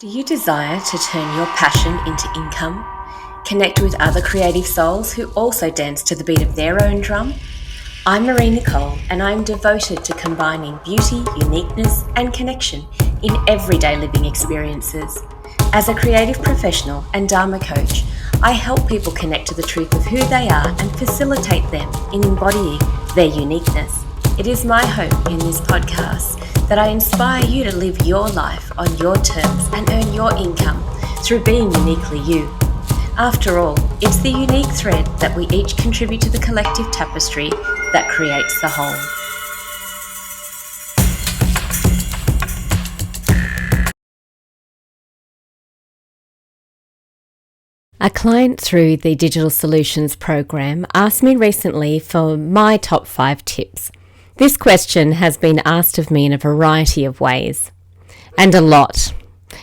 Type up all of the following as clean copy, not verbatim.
Do you desire to turn your passion into income? Connect with other creative souls who also dance to the beat of their own drum? I'm Marie-Nicole, and I'm devoted to combining beauty, uniqueness, and connection in everyday living experiences. As a creative professional and Dharma coach, I help people connect to the truth of who they are and facilitate them in embodying their uniqueness. It is my hope in this podcast that I inspire you to live your life on your terms and earn your income through being uniquely you. After all, it's the unique thread that we each contribute to the collective tapestry that creates the whole. A client through the Digital Solutions program asked me recently for my top 5 tips. This question has been asked of me in a variety of ways, and a lot,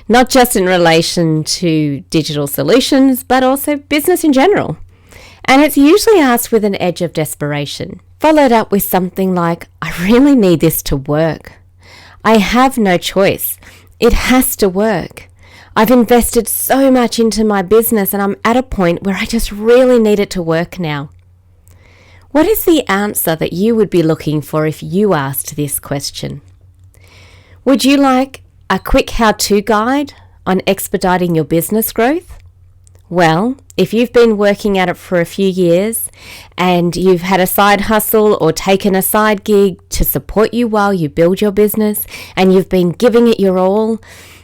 not just in relation to digital solutions, but also business in general. And it's usually asked with an edge of desperation, followed up with something like, I really need this to work. I have no choice. It has to work. I've invested so much into my business and I'm at a point where I just really need it to work now. What is the answer that you would be looking for if you asked this question? Would you like a quick how-to guide on expediting your business growth? Well, if you've been working at it for a few years and you've had a side hustle or taken a side gig to support you while you build your business and you've been giving it your all,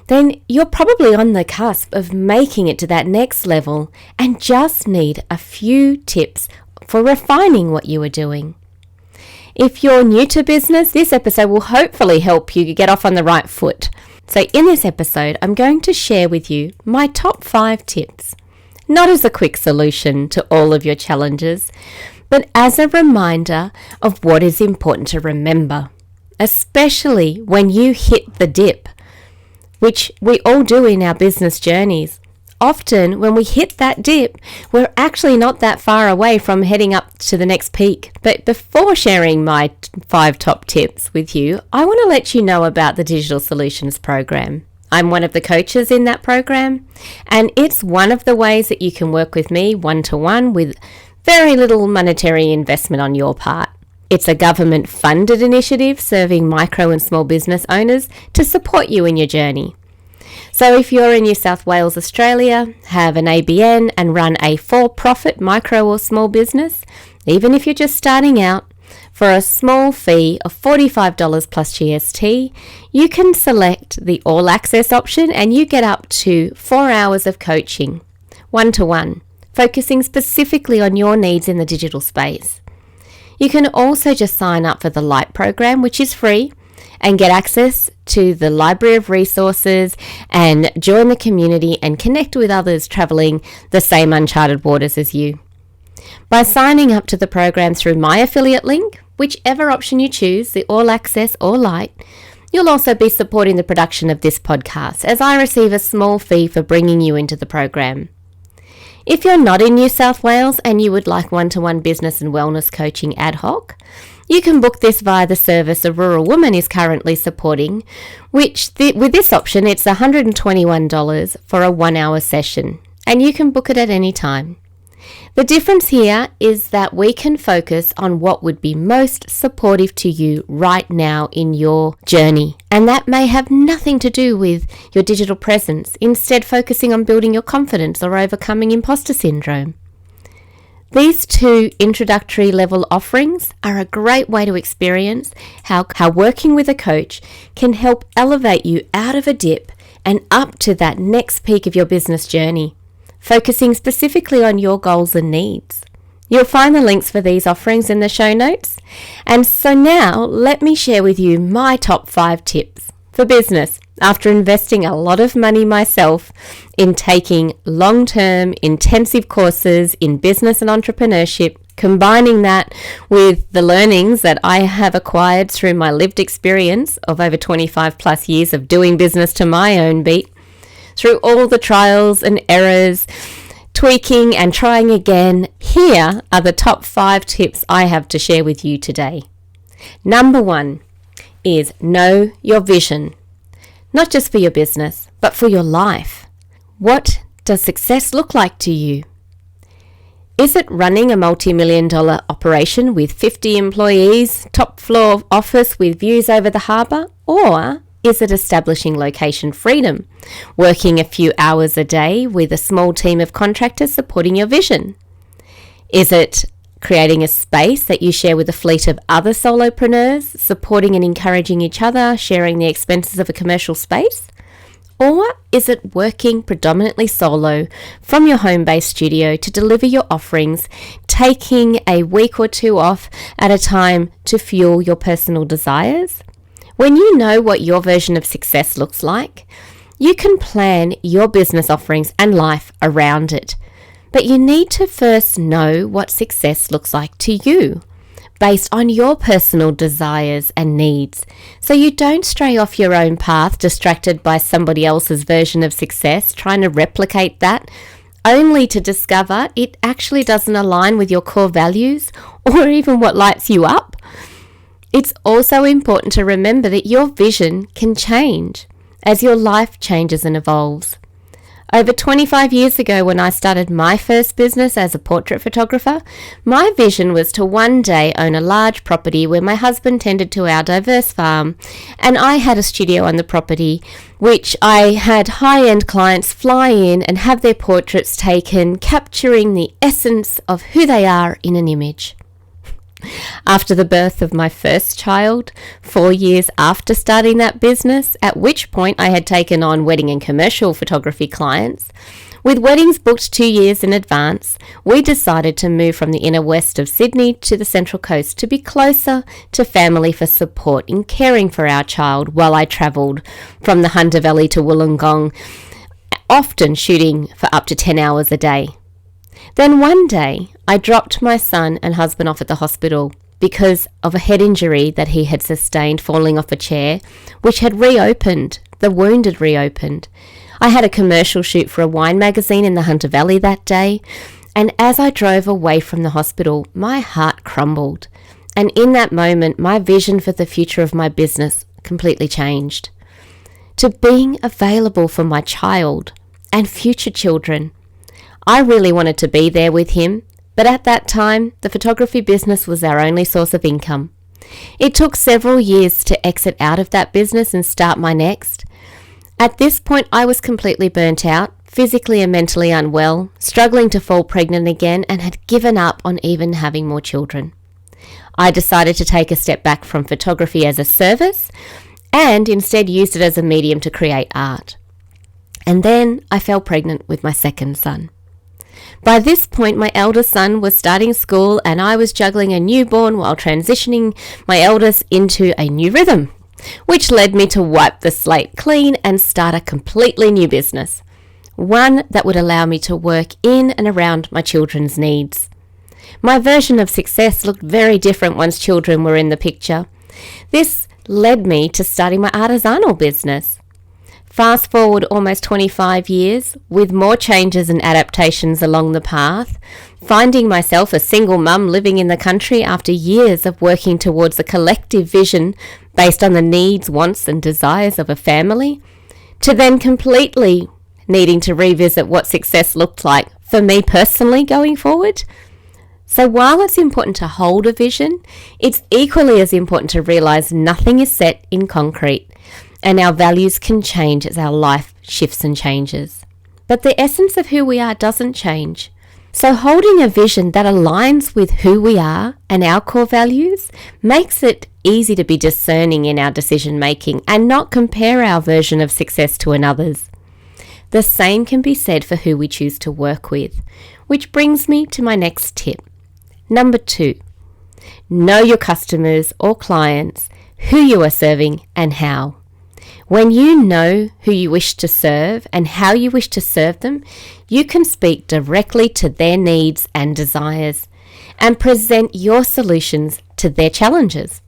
then you're probably on the cusp of making it to that next level and just need a few tips for refining what you are doing. If you're new to business, this episode will hopefully help you get off on the right foot. So in this episode, I'm going to share with you my top 5 tips, not as a quick solution to all of your challenges, but as a reminder of what is important to remember, especially when you hit the dip, which we all do in our business journeys. Often when we hit that dip, we're actually not that far away from heading up to the next peak. But before sharing my 5 top tips with you, I want to let you know about the Digital Solutions program. I'm one of the coaches in that program, and it's one of the ways that you can work with me one-to-one with very little monetary investment on your part. It's a government-funded initiative serving micro and small business owners to support you in your journey. So if you're in New South Wales, Australia, have an ABN and run a for-profit micro or small business, even if you're just starting out, for a small fee of $45 plus GST, you can select the All Access option and you get up to 4 hours of coaching, one-to-one, focusing specifically on your needs in the digital space. You can also just sign up for the LITE program, which is free, and get access to the library of resources and join the community and connect with others travelling the same uncharted waters as you. By signing up to the program through my affiliate link, whichever option you choose, the All Access or LITE, you'll also be supporting the production of this podcast as I receive a small fee for bringing you into the program. If you're not in New South Wales and you would like one-to-one business and wellness coaching ad hoc, you can book this via the service a rural woman is currently supporting, which with this option, it's $121 for a 1-hour session, and you can book it at any time. The difference here is that we can focus on what would be most supportive to you right now in your journey, and that may have nothing to do with your digital presence, instead focusing on building your confidence or overcoming imposter syndrome. These 2 introductory level offerings are a great way to experience how working with a coach can help elevate you out of a dip and up to that next peak of your business journey, focusing specifically on your goals and needs. You'll find the links for these offerings in the show notes. And so now let me share with you my top 5 tips for business after investing a lot of money myself in taking long-term intensive courses in business and entrepreneurship, combining that with the learnings that I have acquired through my lived experience of over 25 plus years of doing business to my own beat, through all the trials and errors, tweaking and trying again. Here are the top 5 tips I have to share with you today. Number 1 is know your vision, not just for your business, but for your life. What does success look like to you? Is it running a multi-million-dollar operation with 50 employees, top floor office with views over the harbour? Or is it establishing location freedom, working a few hours a day with a small team of contractors supporting your vision? Is it creating a space that you share with a fleet of other solopreneurs, supporting and encouraging each other, sharing the expenses of a commercial space? Or is it working predominantly solo from your home-based studio to deliver your offerings, taking a week or two off at a time to fuel your personal desires? When you know what your version of success looks like, you can plan your business offerings and life around it. But you need to first know what success looks like to you, based on your personal desires and needs, so you don't stray off your own path, distracted by somebody else's version of success, trying to replicate that, only to discover it actually doesn't align with your core values or even what lights you up. It's also important to remember that your vision can change as your life changes and evolves. Over 25 years ago, when I started my first business as a portrait photographer, my vision was to one day own a large property where my husband tended to our diverse farm, and I had a studio on the property, which I had high-end clients fly in and have their portraits taken, capturing the essence of who they are in an image. After the birth of my first child, 4 years after starting that business, at which point I had taken on wedding and commercial photography clients, with weddings booked 2 years in advance, we decided to move from the inner west of Sydney to the Central Coast to be closer to family for support in caring for our child while I travelled from the Hunter Valley to Wollongong, often shooting for up to 10 hours a day. Then one day, I dropped my son and husband off at the hospital because of a head injury that he had sustained falling off a chair, which had reopened. The wound had reopened. I had a commercial shoot for a wine magazine in the Hunter Valley that day, and as I drove away from the hospital, my heart crumbled. And in that moment, my vision for the future of my business completely changed. To being available for my child and future children. I really wanted to be there with him, but at that time, the photography business was our only source of income. It took several years to exit out of that business and start my next. At this point, I was completely burnt out, physically and mentally unwell, struggling to fall pregnant again, and had given up on even having more children. I decided to take a step back from photography as a service and instead used it as a medium to create art. And then I fell pregnant with my second son. By this point, my eldest son was starting school and I was juggling a newborn while transitioning my eldest into a new rhythm, which led me to wipe the slate clean and start a completely new business, one that would allow me to work in and around my children's needs. My version of success looked very different once children were in the picture. This led me to starting my artisanal business. Fast forward almost 25 years, with more changes and adaptations along the path, finding myself a single mum living in the country after years of working towards a collective vision based on the needs, wants and desires of a family, to then completely needing to revisit what success looked like for me personally going forward. So while it's important to hold a vision, it's equally as important to realise nothing is set in concrete, and our values can change as our life shifts and changes. But the essence of who we are doesn't change. So holding a vision that aligns with who we are and our core values makes it easy to be discerning in our decision making and not compare our version of success to another's. The same can be said for who we choose to work with, which brings me to my next tip. Number 2, know your customers or clients, who you are serving and how. When you know who you wish to serve and how you wish to serve them, you can speak directly to their needs and desires and present your solutions to their challenges.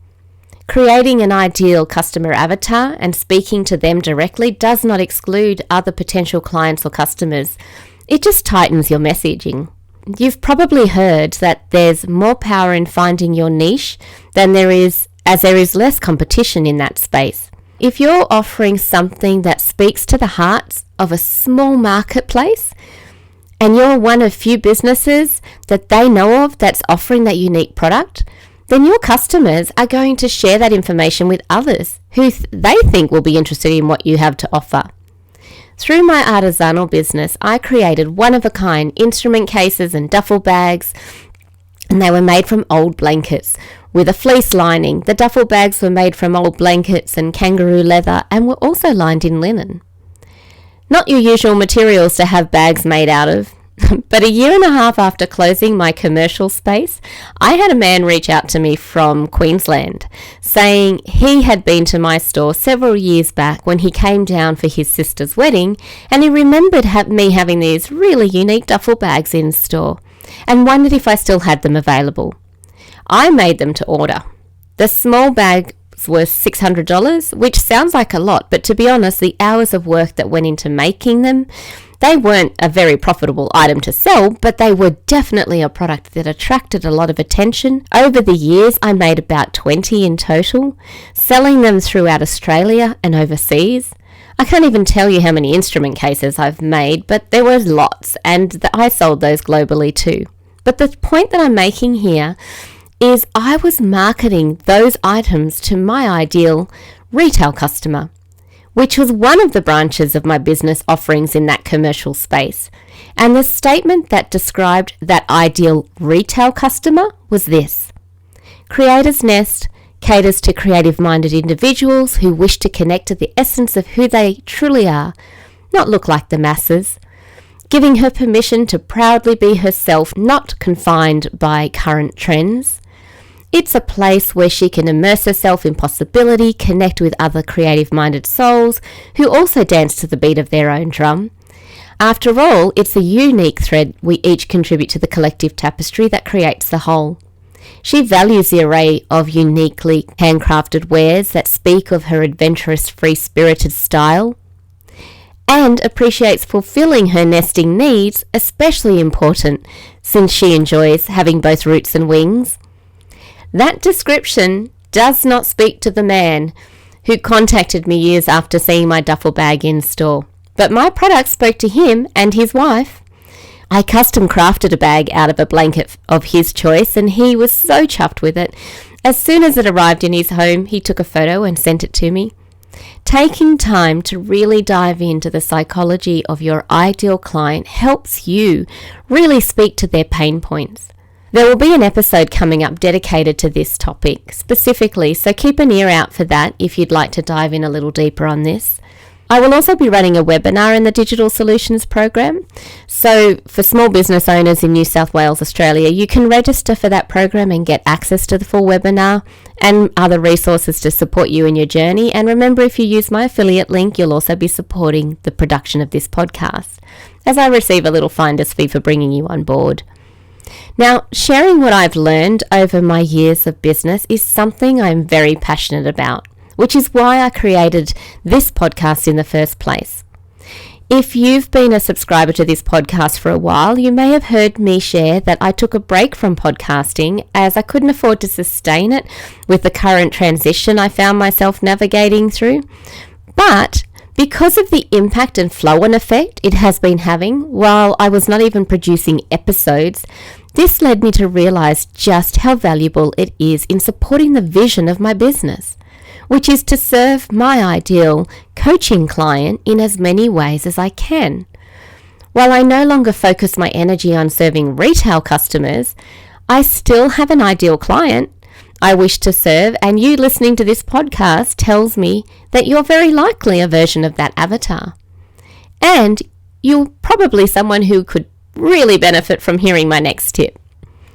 Creating an ideal customer avatar and speaking to them directly does not exclude other potential clients or customers. It just tightens your messaging. You've probably heard that there's more power in finding your niche than there is less competition in that space. If you're offering something that speaks to the hearts of a small marketplace, and you're one of few businesses that they know of that's offering that unique product, then your customers are going to share that information with others who they think will be interested in what you have to offer. Through my artisanal business, I created one-of-a-kind instrument cases and duffel bags, and they were made from old blankets with a fleece lining. The duffel bags were made from old blankets and kangaroo leather and were also lined in linen. Not your usual materials to have bags made out of, but a year and a half after closing my commercial space, I had a man reach out to me from Queensland saying he had been to my store several years back when he came down for his sister's wedding, and he remembered me having these really unique duffel bags in store and wondered if I still had them available. I made them to order. The small bags were $600, which sounds like a lot, but to be honest, the hours of work that went into making them, they weren't a very profitable item to sell, but they were definitely a product that attracted a lot of attention. Over the years, I made about 20 in total, selling them throughout Australia and overseas. I can't even tell you how many instrument cases I've made, but there were lots, and I sold those globally too. But the point that I'm making here is I was marketing those items to my ideal retail customer, which was one of the branches of my business offerings in that commercial space. And the statement that described that ideal retail customer was this: Creator's Nest caters to creative-minded individuals who wish to connect to the essence of who they truly are, not look like the masses, giving her permission to proudly be herself, not confined by current trends. It's a place where she can immerse herself in possibility, connect with other creative-minded souls who also dance to the beat of their own drum. After all, it's a unique thread we each contribute to the collective tapestry that creates the whole. She values the array of uniquely handcrafted wares that speak of her adventurous, free-spirited style, and appreciates fulfilling her nesting needs, especially important since she enjoys having both roots and wings. That description does not speak to the man who contacted me years after seeing my duffel bag in store, but my product spoke to him and his wife. I custom crafted a bag out of a blanket of his choice, and he was so chuffed with it. As soon as it arrived in his home, he took a photo and sent it to me. Taking time to really dive into the psychology of your ideal client helps you really speak to their pain points. There will be an episode coming up dedicated to this topic specifically, so keep an ear out for that if you'd like to dive in a little deeper on this. I will also be running a webinar in the Digital Solutions program. So for small business owners in New South Wales, Australia, you can register for that program and get access to the full webinar and other resources to support you in your journey. And remember, if you use my affiliate link, you'll also be supporting the production of this podcast, as I receive a little finder's fee for bringing you on board. Now, sharing what I've learned over my years of business is something I'm very passionate about, which is why I created this podcast in the first place. If you've been a subscriber to this podcast for a while, you may have heard me share that I took a break from podcasting as I couldn't afford to sustain it with the current transition I found myself navigating through. But because of the impact and flow-on effect it has been having while I was not even producing episodes, this led me to realize just how valuable it is in supporting the vision of my business, which is to serve my ideal coaching client in as many ways as I can. While I no longer focus my energy on serving retail customers, I still have an ideal client I wish to serve, and you listening to this podcast tells me that you're very likely a version of that avatar. And you're probably someone who could really benefit from hearing my next tip,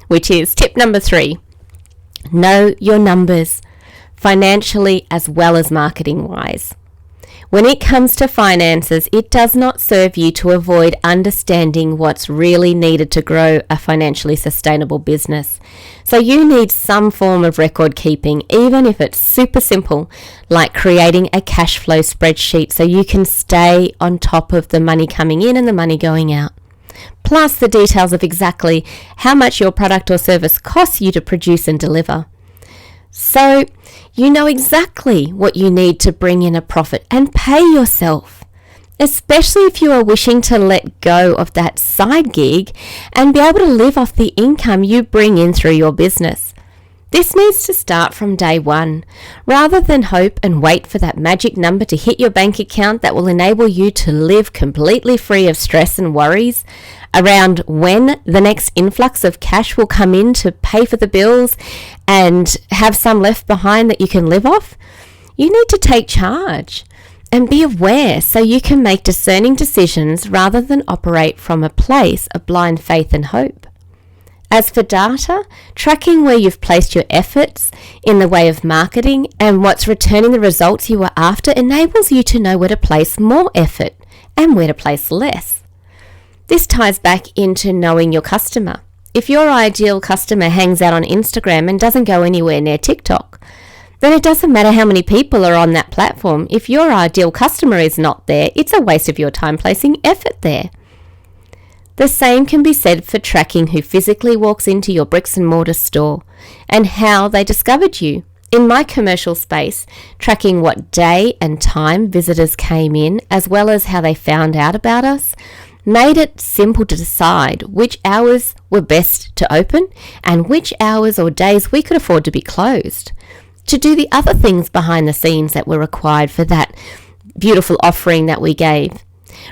which is tip number 3. Know your numbers, financially as well as marketing-wise. When it comes to finances, it does not serve you to avoid understanding what's really needed to grow a financially sustainable business. So you need some form of record keeping, even if it's super simple, like creating a cash flow spreadsheet so you can stay on top of the money coming in and the money going out. Plus the details of exactly how much your product or service costs you to produce and deliver. So you know exactly what you need to bring in a profit and pay yourself, especially if you are wishing to let go of that side gig and be able to live off the income you bring in through your business. This needs to start from day one, rather than hope and wait for that magic number to hit your bank account that will enable you to live completely free of stress and worries around when the next influx of cash will come in to pay for the bills and have some left behind that you can live off. You need to take charge and be aware so you can make discerning decisions rather than operate from a place of blind faith and hope. As for data, tracking where you've placed your efforts in the way of marketing and what's returning the results you are after enables you to know where to place more effort and where to place less. This ties back into knowing your customer. If your ideal customer hangs out on Instagram and doesn't go anywhere near TikTok, then it doesn't matter how many people are on that platform. If your ideal customer is not there, it's a waste of your time placing effort there. The same can be said for tracking who physically walks into your bricks and mortar store and how they discovered you. In my commercial space, tracking what day and time visitors came in, as well as how they found out about us, made it simple to decide which hours were best to open and which hours or days we could afford to be closed, to do the other things behind the scenes that were required for that beautiful offering that we gave.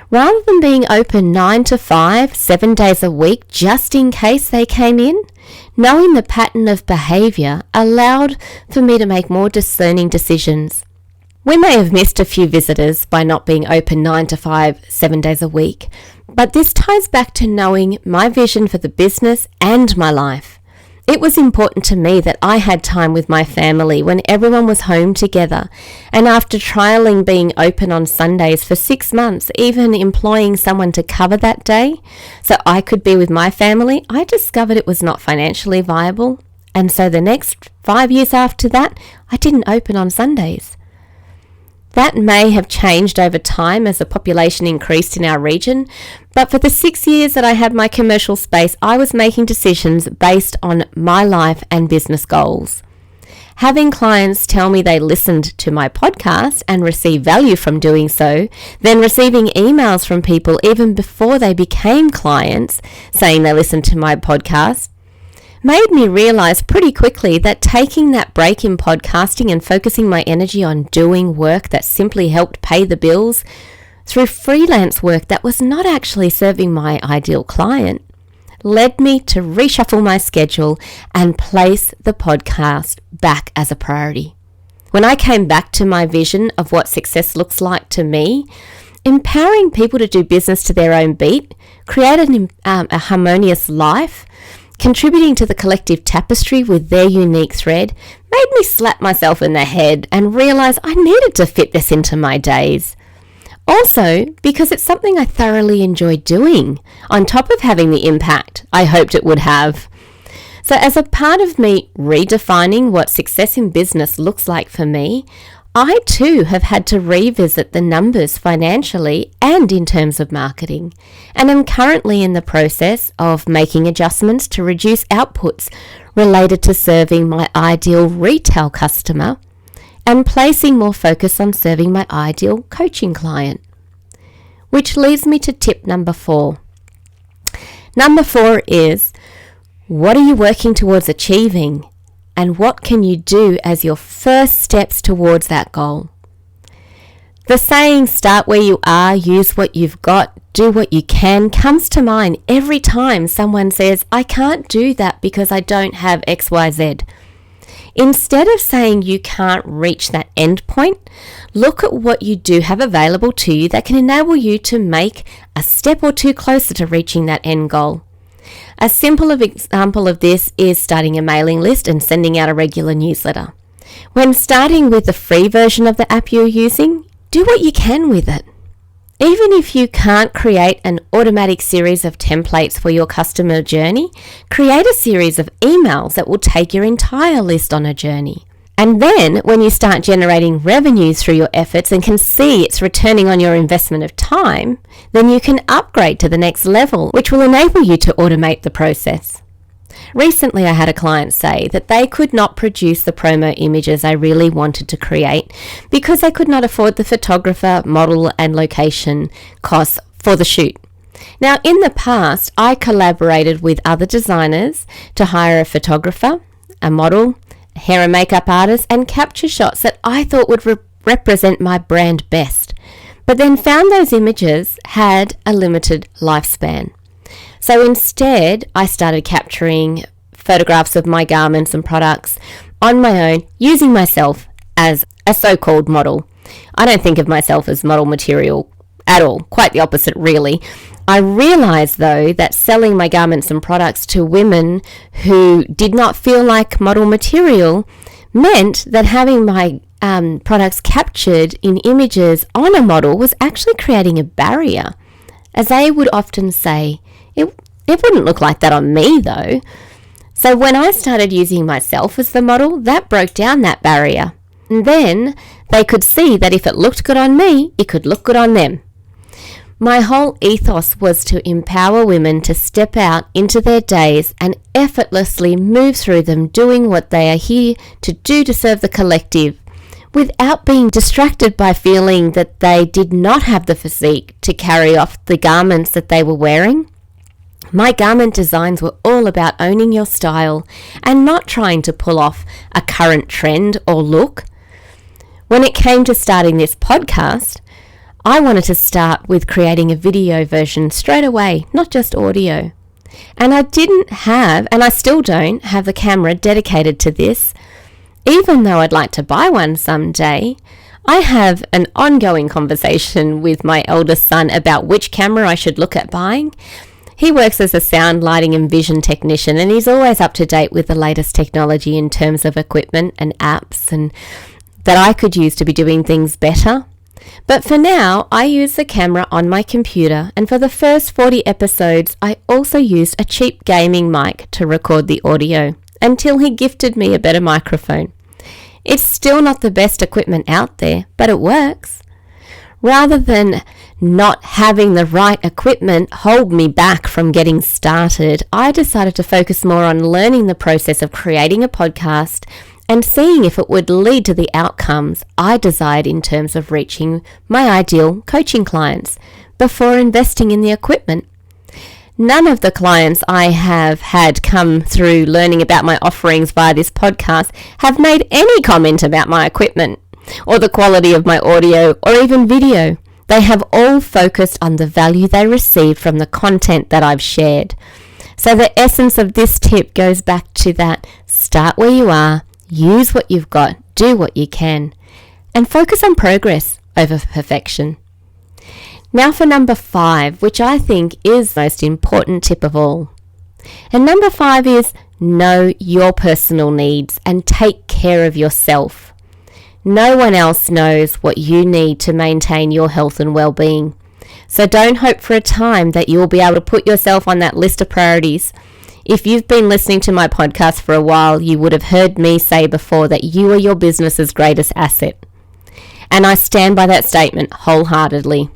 Rather than being open 9 to 5, 7 days a week, just in case they came in, knowing the pattern of behaviour allowed for me to make more discerning decisions. We may have missed a few visitors by not being open 9 to 5, 7 days a week, but this ties back to knowing my vision for the business and my life. It was important to me that I had time with my family when everyone was home together, and after trialling being open on Sundays for 6 months, even employing someone to cover that day so I could be with my family, I discovered it was not financially viable, and so the next 5 years after that, I didn't open on Sundays. That may have changed over time as the population increased in our region, but for the 6 years that I had my commercial space, I was making decisions based on my life and business goals. Having clients tell me they listened to my podcast and received value from doing so, then receiving emails from people even before they became clients saying they listened to my podcast, made me realize pretty quickly that taking that break in podcasting and focusing my energy on doing work that simply helped pay the bills through freelance work that was not actually serving my ideal client led me to reshuffle my schedule and place the podcast back as a priority. When I came back to my vision of what success looks like to me, empowering people to do business to their own beat, create a harmonious life, contributing to the collective tapestry with their unique thread, made me slap myself in the head and realize I needed to fit this into my days. Also, because it's something I thoroughly enjoy doing, on top of having the impact I hoped it would have. So as a part of me redefining what success in business looks like for me, I too have had to revisit the numbers financially and in terms of marketing, and am currently in the process of making adjustments to reduce outputs related to serving my ideal retail customer and placing more focus on serving my ideal coaching client. Which leads me to tip number 4. Number 4 is, what are you working towards achieving? And what can you do as your first steps towards that goal? The saying, start where you are, use what you've got, do what you can, comes to mind every time someone says, I can't do that because I don't have XYZ. Instead of saying you can't reach that end point, look at what you do have available to you that can enable you to make a step or two closer to reaching that end goal. A simple example of this is starting a mailing list and sending out a regular newsletter. When starting with the free version of the app you're using, do what you can with it. Even if you can't create an automatic series of templates for your customer journey, create a series of emails that will take your entire list on a journey. And then when you start generating revenue through your efforts and can see it's returning on your investment of time, then you can upgrade to the next level, which will enable you to automate the process. Recently, I had a client say that they could not produce the promo images I really wanted to create because they could not afford the photographer, model, and location costs for the shoot. Now, in the past, I collaborated with other designers to hire a photographer, a model, a hair and makeup artist, and capture shots that I thought would represent my brand best, but then found those images had a limited lifespan. So instead, I started capturing photographs of my garments and products on my own, using myself as a so-called model. I don't think of myself as model material at all, quite the opposite really. I realized though that selling my garments and products to women who did not feel like model material meant that having my products captured in images on a model was actually creating a barrier. As they would often say, it wouldn't look like that on me though. So when I started using myself as the model, that broke down that barrier. And then they could see that if it looked good on me, it could look good on them. My whole ethos was to empower women to step out into their days and effortlessly move through them, doing what they are here to do to serve the collective, without being distracted by feeling that they did not have the physique to carry off the garments that they were wearing. My garment designs were all about owning your style and not trying to pull off a current trend or look. When it came to starting this podcast, I wanted to start with creating a video version straight away, not just audio. And I didn't have, and I still don't have, the camera dedicated to this. Even though I'd like to buy one someday, I have an ongoing conversation with my eldest son about which camera I should look at buying. He works as a sound, lighting and vision technician, and he's always up to date with the latest technology in terms of equipment and apps and that I could use to be doing things better. But for now, I use the camera on my computer, and for the first 40 episodes, I also used a cheap gaming mic to record the audio until he gifted me a better microphone. It's still not the best equipment out there, but it works. Rather than not having the right equipment hold me back from getting started, I decided to focus more on learning the process of creating a podcast and seeing if it would lead to the outcomes I desired in terms of reaching my ideal coaching clients before investing in the equipment. None of the clients I have had come through learning about my offerings via this podcast have made any comment about my equipment or the quality of my audio or even video. They have all focused on the value they received from the content that I've shared. So the essence of this tip goes back to that: start where you are, use what you've got, do what you can, and focus on progress over perfection. Now for number 5, which I think is the most important tip of all. And number 5 is know your personal needs and take care of yourself. No one else knows what you need to maintain your health and well-being. So don't hope for a time that you will be able to put yourself on that list of priorities. If you've been listening to my podcast for a while, you would have heard me say before that you are your business's greatest asset. And I stand by that statement wholeheartedly.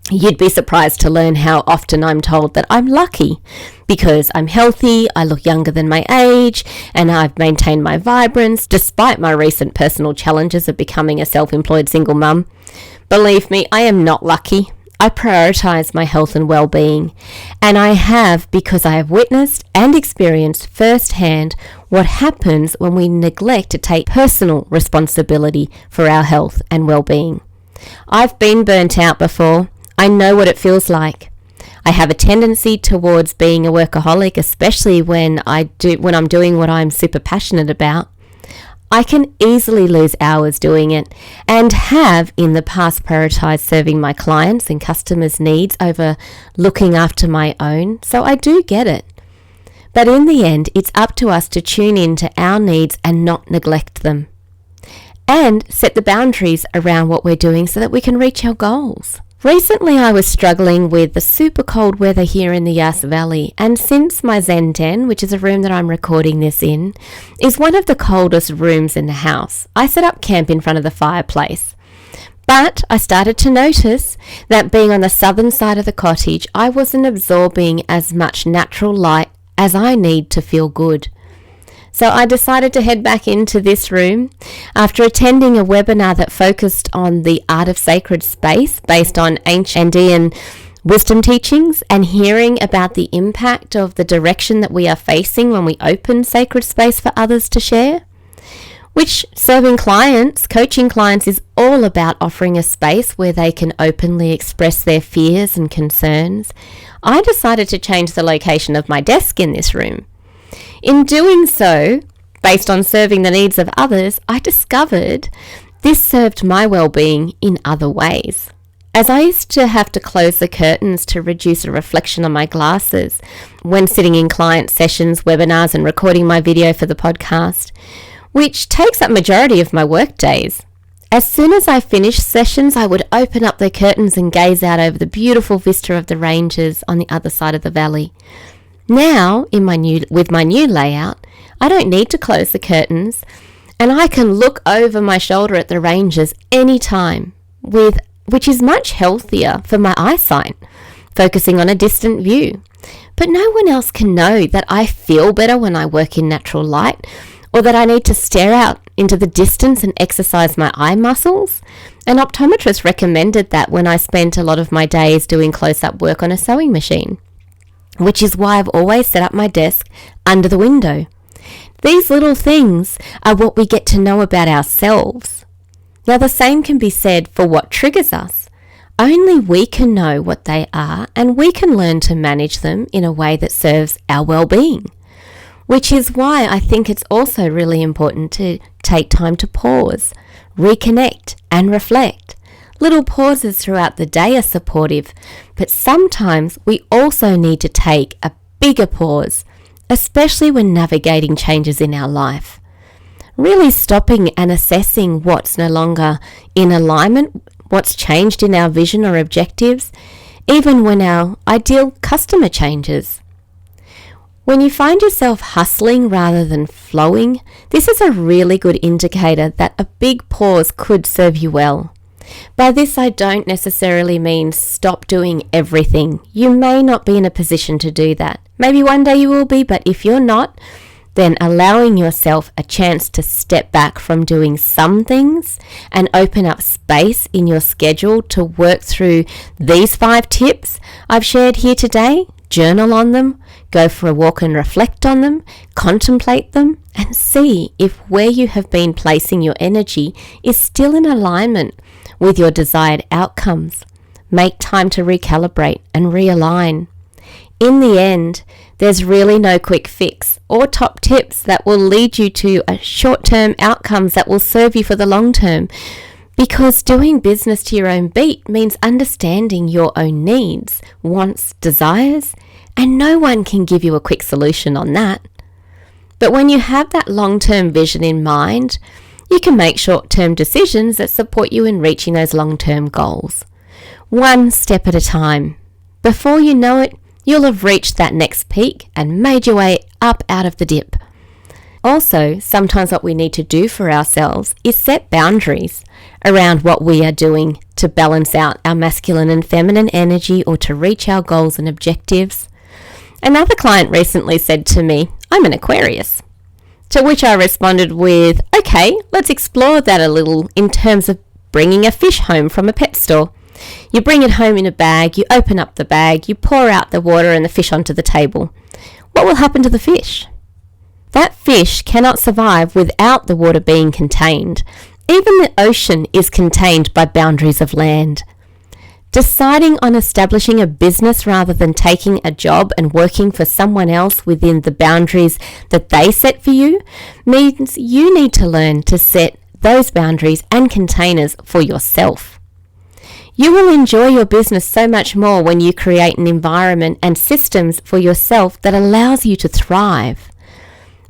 You'd be surprised to learn how often I'm told that I'm lucky because I'm healthy, I look younger than my age, and I've maintained my vibrance despite my recent personal challenges of becoming a self-employed single mum. Believe me, I am not lucky. I prioritize my health and well-being, and I have because I have witnessed and experienced firsthand what happens when we neglect to take personal responsibility for our health and well-being. I've been burnt out before. I know what it feels like. I have a tendency towards being a workaholic, especially when I'm doing what I'm super passionate about. I can easily lose hours doing it and have in the past prioritized serving my clients and customers' needs over looking after my own, so I do get it. But in the end, it's up to us to tune in to our needs and not neglect them, and set the boundaries around what we're doing so that we can reach our goals. Recently, I was struggling with the super cold weather here in the Yass Valley, and since my Zen Den, which is a room that I'm recording this in, is one of the coldest rooms in the house, I set up camp in front of the fireplace. But I started to notice that being on the southern side of the cottage, I wasn't absorbing as much natural light as I need to feel good. So I decided to head back into this room after attending a webinar that focused on the art of sacred space based on ancient Andean wisdom teachings, and hearing about the impact of the direction that we are facing when we open sacred space for others to share. Which serving clients, coaching clients, is all about offering a space where they can openly express their fears and concerns. I decided to change the location of my desk in this room. In doing so, based on serving the needs of others, I discovered this served my well-being in other ways. As I used to have to close the curtains to reduce a reflection on my glasses when sitting in client sessions, webinars, and recording my video for the podcast, which takes up majority of my work days. As soon as I finished sessions, I would open up the curtains and gaze out over the beautiful vista of the ranges on the other side of the valley. Now, with my new layout, I don't need to close the curtains, and I can look over my shoulder at the ranges anytime, which is much healthier for my eyesight, focusing on a distant view. But no one else can know that I feel better when I work in natural light, or that I need to stare out into the distance and exercise my eye muscles. An optometrist recommended that when I spent a lot of my days doing close-up work on a sewing machine, which is why I've always set up my desk under the window. These little things are what we get to know about ourselves. Now, the same can be said for what triggers us. Only we can know what they are, and we can learn to manage them in a way that serves our well-being. Which is why I think it's also really important to take time to pause, reconnect, and reflect. Little pauses throughout the day are supportive, but sometimes we also need to take a bigger pause, especially when navigating changes in our life. Really stopping and assessing what's no longer in alignment, what's changed in our vision or objectives, even when our ideal customer changes. When you find yourself hustling rather than flowing, this is a really good indicator that a big pause could serve you well. By this, I don't necessarily mean stop doing everything. You may not be in a position to do that. Maybe one day you will be, but if you're not, then allowing yourself a chance to step back from doing some things and open up space in your schedule to work through these 5 tips I've shared here today. Journal on them, go for a walk and reflect on them, contemplate them, and see if where you have been placing your energy is still in alignment with your desired outcomes. Make time to recalibrate and realign. In the end, there's really no quick fix or top tips that will lead you to a short-term outcomes that will serve you for the long term, because doing business to your own beat means understanding your own needs, wants, desires, and no one can give you a quick solution on that. But when you have that long-term vision in mind, you can make short-term decisions that support you in reaching those long-term goals. One step at a time. Before you know it, you'll have reached that next peak and made your way up out of the dip. Also, sometimes what we need to do for ourselves is set boundaries around what we are doing to balance out our masculine and feminine energy or to reach our goals and objectives. Another client recently said to me, "I'm an Aquarius." To which I responded with, "Okay, let's explore that a little in terms of bringing a fish home from a pet store. You bring it home in a bag, you open up the bag, you pour out the water and the fish onto the table. What will happen to the fish? That fish cannot survive without the water being contained. Even the ocean is contained by boundaries of land. Deciding on establishing a business rather than taking a job and working for someone else within the boundaries that they set for you means you need to learn to set those boundaries and containers for yourself. You will enjoy your business so much more when you create an environment and systems for yourself that allows you to thrive.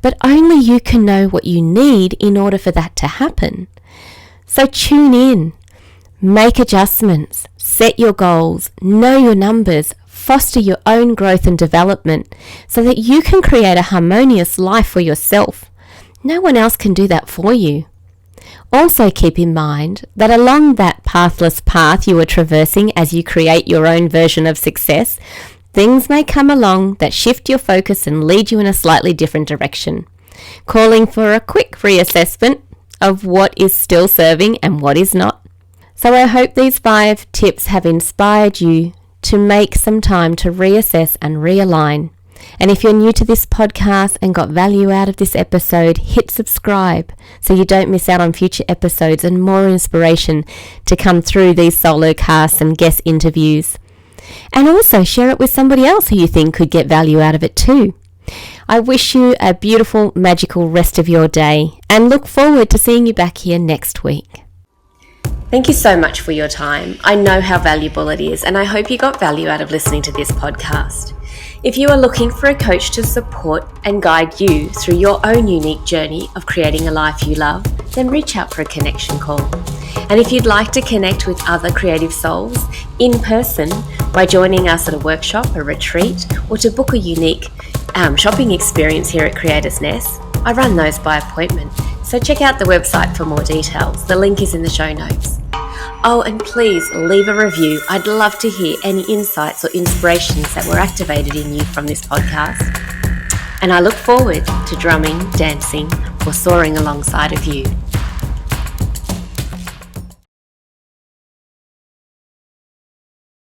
But only you can know what you need in order for that to happen. So tune in, make adjustments, set your goals, know your numbers, foster your own growth and development so that you can create a harmonious life for yourself. No one else can do that for you. Also keep in mind that along that pathless path you are traversing as you create your own version of success, things may come along that shift your focus and lead you in a slightly different direction, calling for a quick reassessment of what is still serving and what is not. So I hope these 5 tips have inspired you to make some time to reassess and realign. And if you're new to this podcast and got value out of this episode, hit subscribe so you don't miss out on future episodes and more inspiration to come through these solo casts and guest interviews. And also share it with somebody else who you think could get value out of it too. I wish you a beautiful, magical rest of your day and look forward to seeing you back here next week. Thank you so much for your time. I know how valuable it is, and I hope you got value out of listening to this podcast. If you are looking for a coach to support and guide you through your own unique journey of creating a life you love, then reach out for a connection call. And if you'd like to connect with other creative souls in person by joining us at a workshop, a retreat, or to book a unique shopping experience here at Creators Nest, I run those by appointment. So check out the website for more details. The link is in the show notes. Oh, and please leave a review. I'd love to hear any insights or inspirations that were activated in you from this podcast. And I look forward to drumming, dancing, or soaring alongside of you.